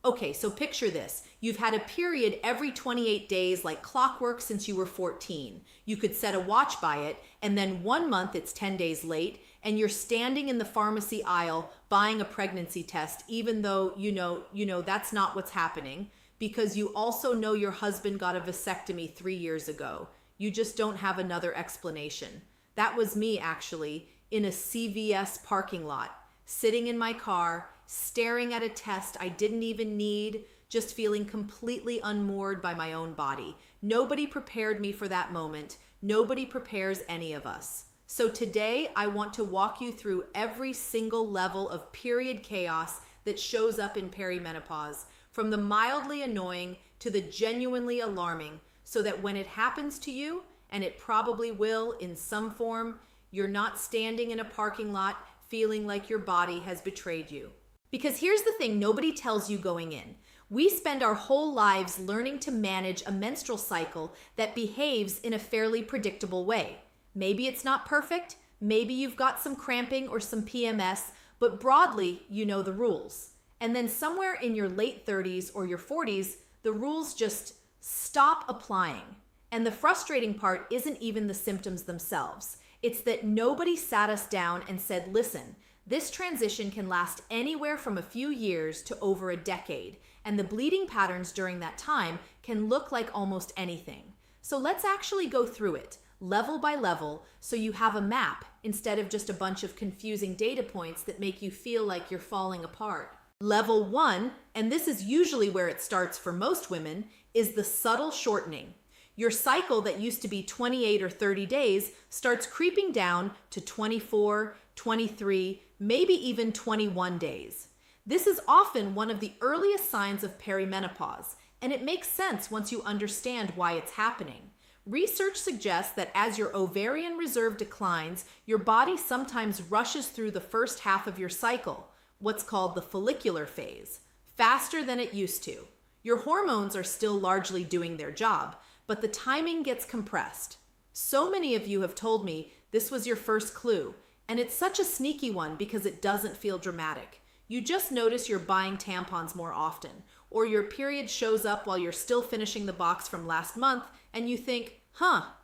Okay, so picture this. You've had a period every 28 days like clockwork since you were 14. You could set a watch by it, and then 1 month it's 10 days late, and you're standing in the pharmacy aisle buying a pregnancy test, even though you know that's not what's happening, because you also know your husband got a vasectomy 3 years ago. You just don't have another explanation. That was me, actually, in a CVS parking lot, sitting in my car, staring at a test I didn't even need, just feeling completely unmoored by my own body. Nobody prepared me for that moment. Nobody prepares any of us. So today, I want to walk you through every single level of period chaos that shows up in perimenopause, from the mildly annoying to the genuinely alarming, so that when it happens to you, and it probably will in some form, you're not standing in a parking lot feeling like your body has betrayed you. Because here's the thing nobody tells you going in. We spend our whole lives learning to manage a menstrual cycle that behaves in a fairly predictable way. Maybe it's not perfect, maybe you've got some cramping or some PMS, but broadly, you know the rules. And then somewhere in your late 30s or your 40s, the rules just stop applying. And the frustrating part isn't even the symptoms themselves. It's that nobody sat us down and said, listen, this transition can last anywhere from a few years to over a decade, and the bleeding patterns during that time can look like almost anything. So let's actually go through it, level by level, so you have a map instead of just a bunch of confusing data points that make you feel like you're falling apart. Level 1, and this is usually where it starts for most women, is the subtle shortening. Your cycle that used to be 28 or 30 days starts creeping down to 24, 23, maybe even 21 days. This is often one of the earliest signs of perimenopause, and it makes sense once you understand why it's happening. Research suggests that as your ovarian reserve declines, your body sometimes rushes through the first half of your cycle, what's called the follicular phase, faster than it used to. Your hormones are still largely doing their job, but the timing gets compressed. So many of you have told me this was your first clue, and it's such a sneaky one because it doesn't feel dramatic. You just notice you're buying tampons more often, or your period shows up while you're still finishing the box from last month, and you think,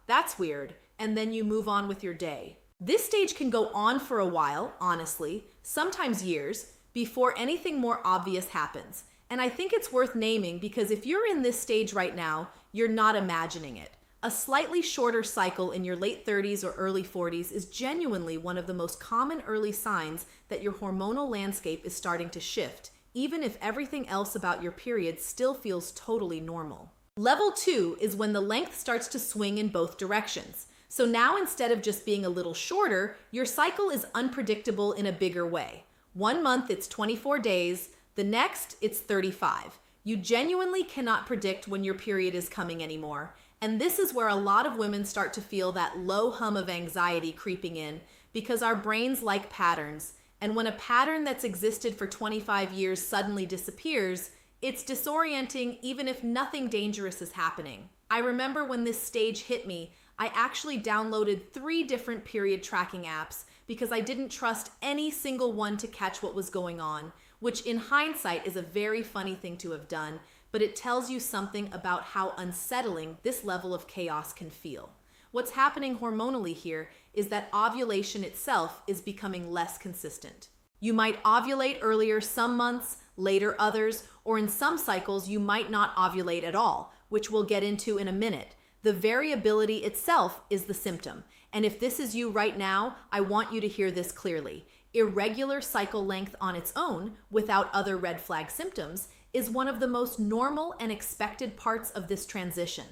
that's weird, and then you move on with your day. This stage can go on for a while, honestly, sometimes years, before anything more obvious happens. And I think it's worth naming because if you're in this stage right now, you're not imagining it. A slightly shorter cycle in your late 30s or early 40s is genuinely one of the most common early signs that your hormonal landscape is starting to shift, even if everything else about your period still feels totally normal. Level 2 is when the length starts to swing in both directions. So now instead of just being a little shorter, your cycle is unpredictable in a bigger way. 1 month it's 24 days, the next it's 35. You genuinely cannot predict when your period is coming anymore. And this is where a lot of women start to feel that low hum of anxiety creeping in because our brains like patterns. And when a pattern that's existed for 25 years suddenly disappears, it's disorienting even if nothing dangerous is happening. I remember when this stage hit me, I actually downloaded 3 different period tracking apps because I didn't trust any single one to catch what was going on, which in hindsight is a very funny thing to have done, but it tells you something about how unsettling this level of chaos can feel. What's happening hormonally here is that ovulation itself is becoming less consistent. You might ovulate earlier some months, later others, or in some cycles you might not ovulate at all, which we'll get into in a minute. The variability itself is the symptom. And if this is you right now, I want you to hear this clearly. Irregular cycle length on its own, without other red flag symptoms, is one of the most normal and expected parts of this transition.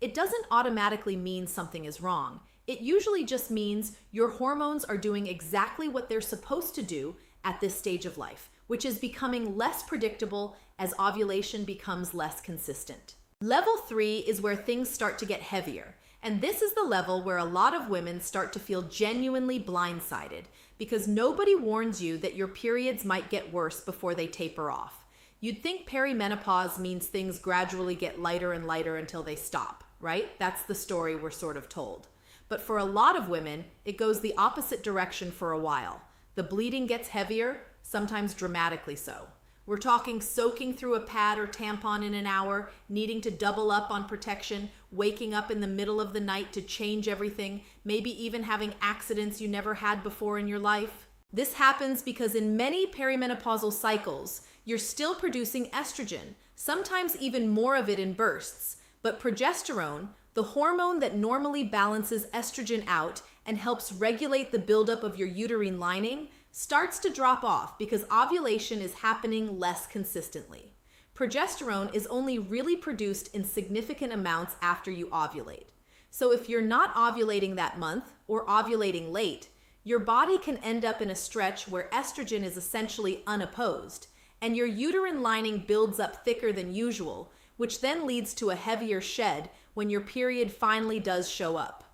It doesn't automatically mean something is wrong. It usually just means your hormones are doing exactly what they're supposed to do at this stage of life, which is becoming less predictable as ovulation becomes less consistent. Level 3 is where things start to get heavier. And this is the level where a lot of women start to feel genuinely blindsided because nobody warns you that your periods might get worse before they taper off. You'd think perimenopause means things gradually get lighter and lighter until they stop, right? That's the story we're sort of told. But for a lot of women, it goes the opposite direction for a while. The bleeding gets heavier, sometimes dramatically so. We're talking soaking through a pad or tampon in an hour, needing to double up on protection, waking up in the middle of the night to change everything, maybe even having accidents you never had before in your life. This happens because in many perimenopausal cycles, you're still producing estrogen, sometimes even more of it in bursts. But progesterone, the hormone that normally balances estrogen out and helps regulate the buildup of your uterine lining, starts to drop off because ovulation is happening less consistently. Progesterone is only really produced in significant amounts after you ovulate. So if you're not ovulating that month or ovulating late, your body can end up in a stretch where estrogen is essentially unopposed, and your uterine lining builds up thicker than usual, which then leads to a heavier shed when your period finally does show up.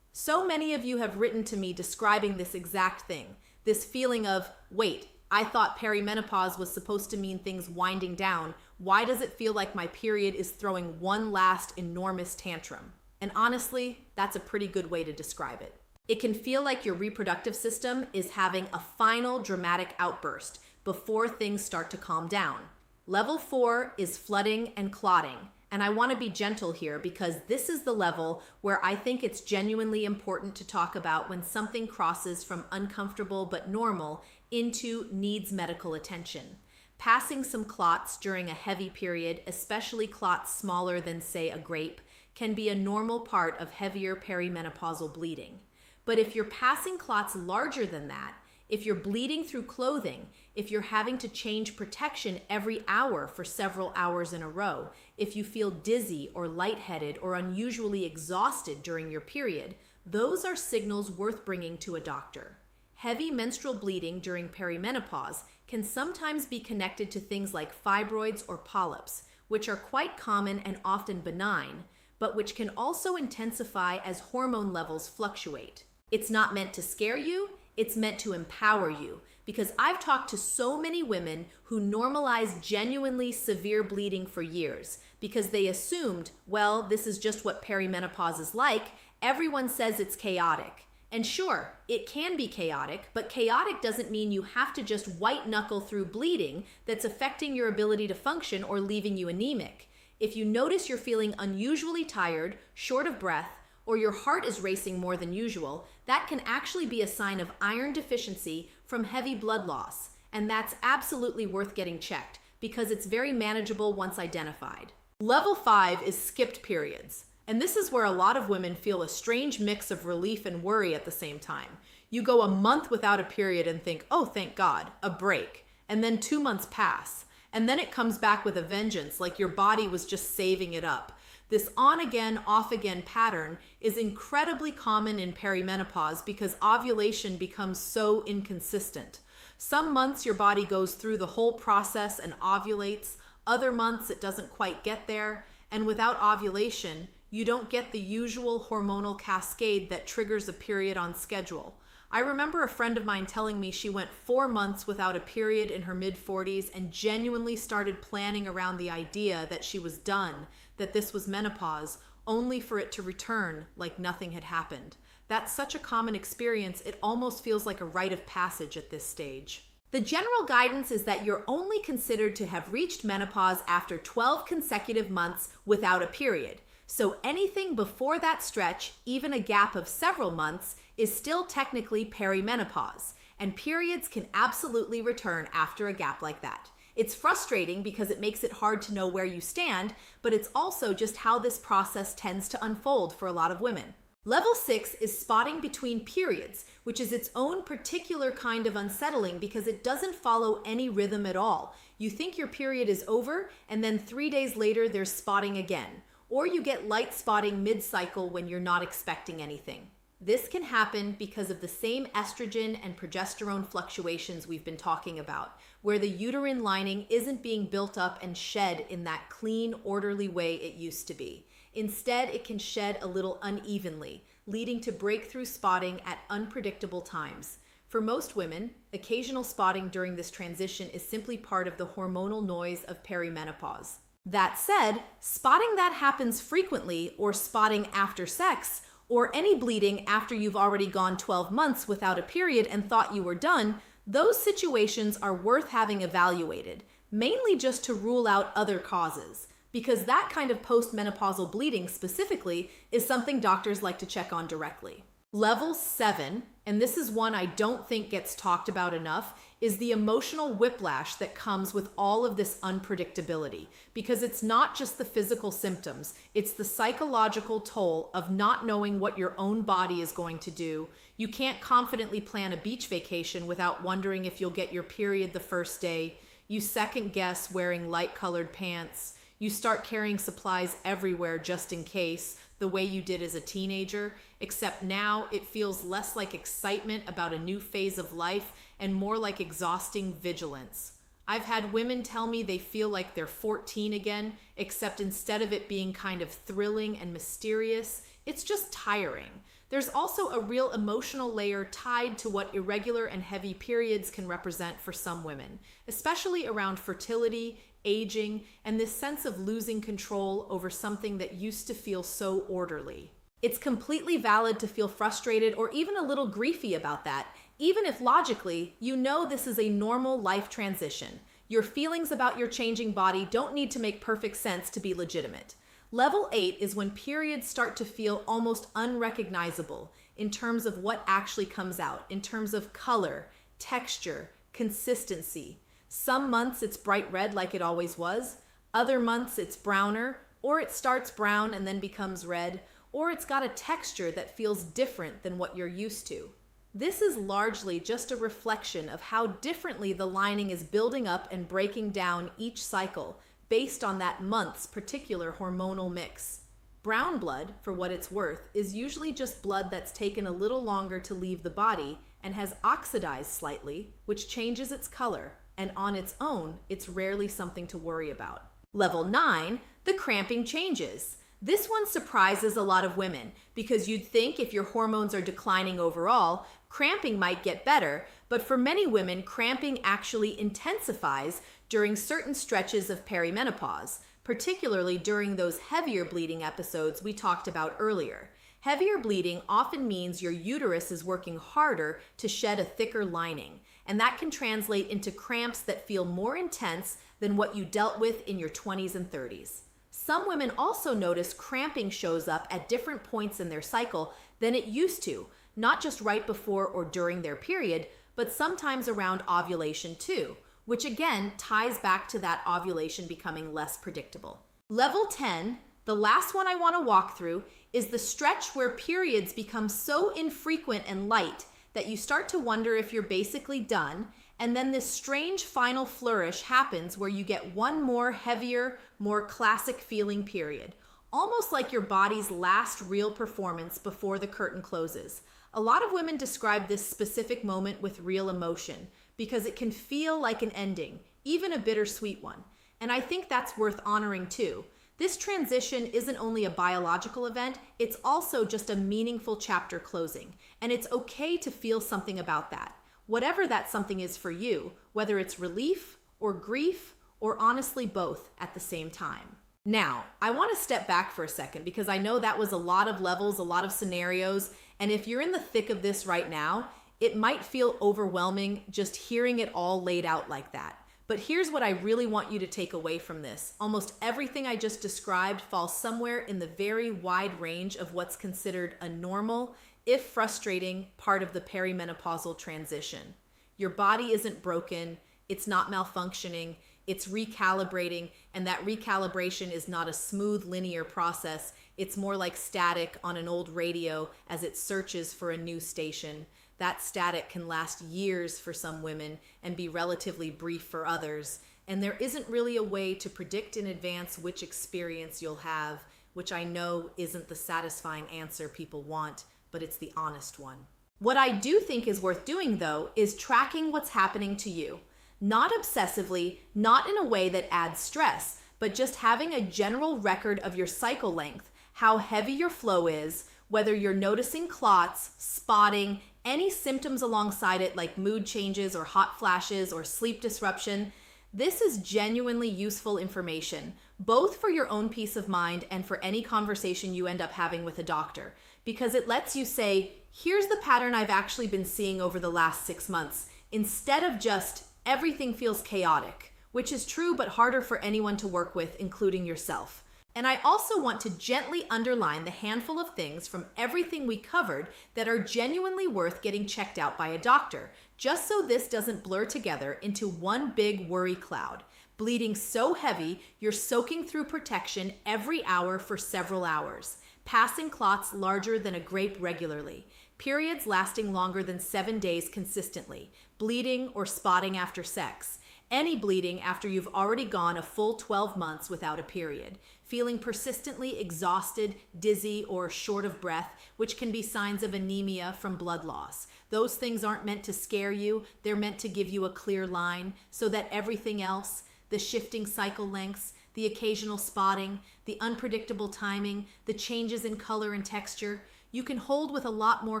So many of you have written to me describing this exact thing, this feeling of, wait, I thought perimenopause was supposed to mean things winding down. Why does it feel like my period is throwing one last enormous tantrum? And honestly, that's a pretty good way to describe it. It can feel like your reproductive system is having a final dramatic outburst before things start to calm down. Level 4 is flooding and clotting. And I want to be gentle here because this is the level where I think it's genuinely important to talk about when something crosses from uncomfortable but normal into needs medical attention. Passing some clots during a heavy period, especially clots smaller than, say, a grape, can be a normal part of heavier perimenopausal bleeding. But if you're passing clots larger than that, if you're bleeding through clothing, if you're having to change protection every hour for several hours in a row, if you feel dizzy or lightheaded or unusually exhausted during your period, those are signals worth bringing to a doctor. Heavy menstrual bleeding during perimenopause can sometimes be connected to things like fibroids or polyps, which are quite common and often benign, but which can also intensify as hormone levels fluctuate. It's not meant to scare you, it's meant to empower you, because I've talked to so many women who normalized genuinely severe bleeding for years because they assumed, well, this is just what perimenopause is like. Everyone says it's chaotic. And sure, it can be chaotic, but chaotic doesn't mean you have to just white knuckle through bleeding that's affecting your ability to function or leaving you anemic. If you notice you're feeling unusually tired, short of breath, or your heart is racing more than usual, that can actually be a sign of iron deficiency from heavy blood loss. And that's absolutely worth getting checked because it's very manageable once identified. Level 5 is skipped periods. And this is where a lot of women feel a strange mix of relief and worry at the same time. You go a month without a period and think, oh, thank God, a break. And then 2 months pass. And then it comes back with a vengeance, like your body was just saving it up. This on-again, off-again pattern is incredibly common in perimenopause because ovulation becomes so inconsistent. Some months your body goes through the whole process and ovulates. Other months it doesn't quite get there. And without ovulation, you don't get the usual hormonal cascade that triggers a period on schedule. I remember a friend of mine telling me she went 4 months without a period in her mid-40s and genuinely started planning around the idea that she was done, that this was menopause, only for it to return like nothing had happened. That's such a common experience, it almost feels like a rite of passage at this stage. The general guidance is that you're only considered to have reached menopause after 12 consecutive months without a period. So anything before that stretch, even a gap of several months, is still technically perimenopause, and periods can absolutely return after a gap like that. It's frustrating because it makes it hard to know where you stand, but it's also just how this process tends to unfold for a lot of women. Level 6 is spotting between periods, which is its own particular kind of unsettling because it doesn't follow any rhythm at all. You think your period is over, and then 3 days later there's spotting again. Or you get light spotting mid-cycle when you're not expecting anything. This can happen because of the same estrogen and progesterone fluctuations we've been talking about, where the uterine lining isn't being built up and shed in that clean, orderly way it used to be. Instead, it can shed a little unevenly, leading to breakthrough spotting at unpredictable times. For most women, occasional spotting during this transition is simply part of the hormonal noise of perimenopause. That said, spotting that happens frequently, or spotting after sex, or any bleeding after you've already gone 12 months without a period and thought you were done, those situations are worth having evaluated. mainly just to rule out other causes, because that kind of postmenopausal bleeding specifically is something doctors like to check on directly. Level 7, and this is one I don't think gets talked about enough, is the emotional whiplash that comes with all of this unpredictability, because it's not just the physical symptoms, it's the psychological toll of not knowing what your own body is going to do. You can't confidently plan a beach vacation without wondering if you'll get your period the first day. You second guess wearing light-colored pants. You start carrying supplies everywhere just in case, the way you did as a teenager, except now it feels less like excitement about a new phase of life and more like exhausting vigilance. I've had women tell me they feel like they're 14 again, except instead of it being kind of thrilling and mysterious, it's just tiring. There's also a real emotional layer tied to what irregular and heavy periods can represent for some women, especially around fertility, aging, and this sense of losing control over something that used to feel so orderly. It's completely valid to feel frustrated or even a little griefy about that, even if logically you know this is a normal life transition. Your feelings about your changing body don't need to make perfect sense to be legitimate. Level 8 is when periods start to feel almost unrecognizable in terms of what actually comes out, in terms of color, texture, consistency. Some months it's bright red like it always was. Other months it's browner, or it starts brown and then becomes red, or it's got a texture that feels different than what you're used to. This is largely just a reflection of how differently the lining is building up and breaking down each cycle based on that month's particular hormonal mix. Brown blood, for what it's worth, is usually just blood that's taken a little longer to leave the body and has oxidized slightly, which changes its color, and on its own, it's rarely something to worry about. Level 9, the cramping changes. This one surprises a lot of women because you'd think if your hormones are declining overall, cramping might get better, but for many women, cramping actually intensifies during certain stretches of perimenopause, particularly during those heavier bleeding episodes we talked about earlier. Heavier bleeding often means your uterus is working harder to shed a thicker lining, and that can translate into cramps that feel more intense than what you dealt with in your 20s and 30s. Some women also notice cramping shows up at different points in their cycle than it used to, not just right before or during their period, but sometimes around ovulation too, which again ties back to that ovulation becoming less predictable. Level 10, the last one I want to walk through, is the stretch where periods become so infrequent and light that you start to wonder if you're basically done, and then this strange final flourish happens where you get one more heavier, more classic feeling period, almost like your body's last real performance before the curtain closes. A lot of women describe this specific moment with real emotion because it can feel like an ending, even a bittersweet one. And I think that's worth honoring too. This transition isn't only a biological event, it's also just a meaningful chapter closing. And it's okay to feel something about that. Whatever that something is for you, whether it's relief or grief or honestly both at the same time. Now, I want to step back for a second because I know that was a lot of levels, a lot of scenarios, and if you're in the thick of this right now, it might feel overwhelming just hearing it all laid out like that. But here's what I really want you to take away from this. Almost everything I just described falls somewhere in the very wide range of what's considered a normal, if frustrating, part of the perimenopausal transition. Your body isn't broken, it's not malfunctioning, it's recalibrating, and that recalibration is not a smooth linear process. It's more like static on an old radio as it searches for a new station. That static can last years for some women and be relatively brief for others. And there isn't really a way to predict in advance which experience you'll have, which I know isn't the satisfying answer people want, but it's the honest one. What I do think is worth doing, though, is tracking what's happening to you. Not obsessively, not in a way that adds stress, but just having a general record of your cycle length, how heavy your flow is, whether you're noticing clots, spotting, any symptoms alongside it like mood changes or hot flashes or sleep disruption. This is genuinely useful information, both for your own peace of mind and for any conversation you end up having with a doctor, because it lets you say, here's the pattern I've actually been seeing over the last 6 months, instead of just everything feels chaotic, which is true but harder for anyone to work with, including yourself. And I also want to gently underline the handful of things from everything we covered that are genuinely worth getting checked out by a doctor, just so this doesn't blur together into one big worry cloud. Bleeding so heavy, you're soaking through protection every hour for several hours. Passing clots larger than a grape regularly. Periods lasting longer than 7 days consistently. Bleeding or spotting after sex. Any bleeding after you've already gone a full 12 months without a period. Feeling persistently exhausted, dizzy, or short of breath, which can be signs of anemia from blood loss. Those things aren't meant to scare you. They're meant to give you a clear line so that everything else, the shifting cycle lengths, the occasional spotting, the unpredictable timing, the changes in color and texture, you can hold with a lot more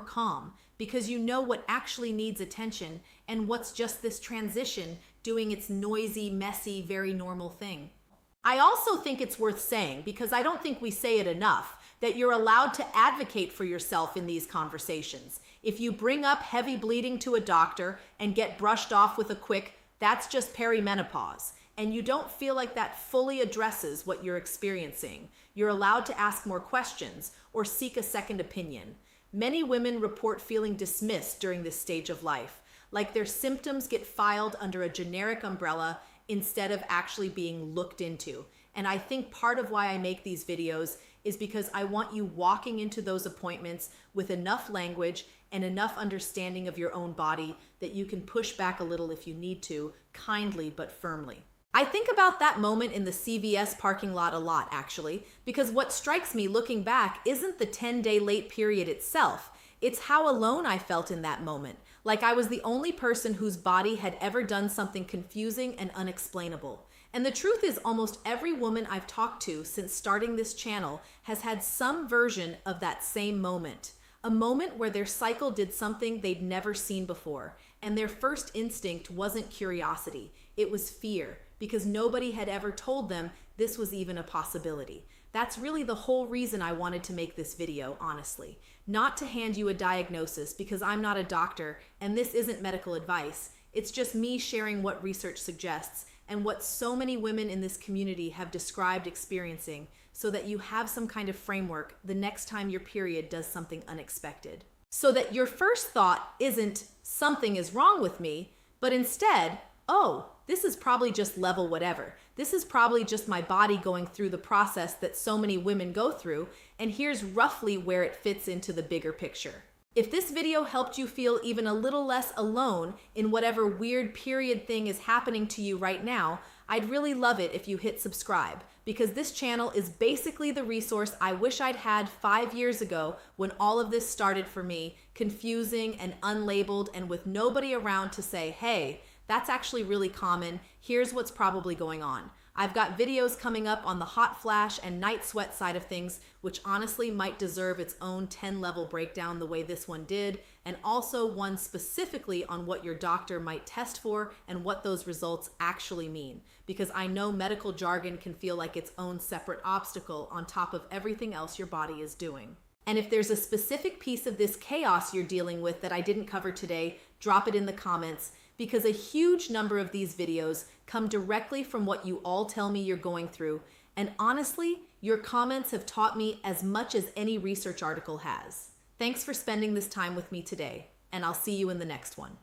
calm because you know what actually needs attention and what's just this transition doing its noisy, messy, very normal thing. I also think it's worth saying, because I don't think we say it enough, that you're allowed to advocate for yourself in these conversations. If you bring up heavy bleeding to a doctor and get brushed off with a quick, "That's just perimenopause," and you don't feel like that fully addresses what you're experiencing, you're allowed to ask more questions or seek a second opinion. Many women report feeling dismissed during this stage of life, like their symptoms get filed under a generic umbrella instead of actually being looked into. And I think part of why I make these videos is because I want you walking into those appointments with enough language and enough understanding of your own body that you can push back a little if you need to, kindly but firmly. I think about that moment in the CVS parking lot a lot, actually, because what strikes me looking back isn't the 10-day late period itself. It's how alone I felt in that moment, like I was the only person whose body had ever done something confusing and unexplainable. And the truth is, almost every woman I've talked to since starting this channel has had some version of that same moment. A moment where their cycle did something they'd never seen before, and their first instinct wasn't curiosity, it was fear, because nobody had ever told them this was even a possibility. That's really the whole reason I wanted to make this video, honestly. Not to hand you a diagnosis, because I'm not a doctor and this isn't medical advice. It's just me sharing what research suggests and what so many women in this community have described experiencing, so that you have some kind of framework the next time your period does something unexpected. So that your first thought isn't something is wrong with me, but instead, oh, this is probably just level whatever. This is probably just my body going through the process that so many women go through, and here's roughly where it fits into the bigger picture. If this video helped you feel even a little less alone in whatever weird period thing is happening to you right now, I'd really love it if you hit subscribe, because this channel is basically the resource I wish I'd had 5 years ago when all of this started for me, confusing and unlabeled and with nobody around to say, hey, that's actually really common. Here's what's probably going on. I've got videos coming up on the hot flash and night sweat side of things, which honestly might deserve its own 10-level breakdown the way this one did, and also one specifically on what your doctor might test for and what those results actually mean, because I know medical jargon can feel like its own separate obstacle on top of everything else your body is doing. And if there's a specific piece of this chaos you're dealing with that I didn't cover today, drop it in the comments, because a huge number of these videos come directly from what you all tell me you're going through, and honestly, your comments have taught me as much as any research article has. Thanks for spending this time with me today, and I'll see you in the next one.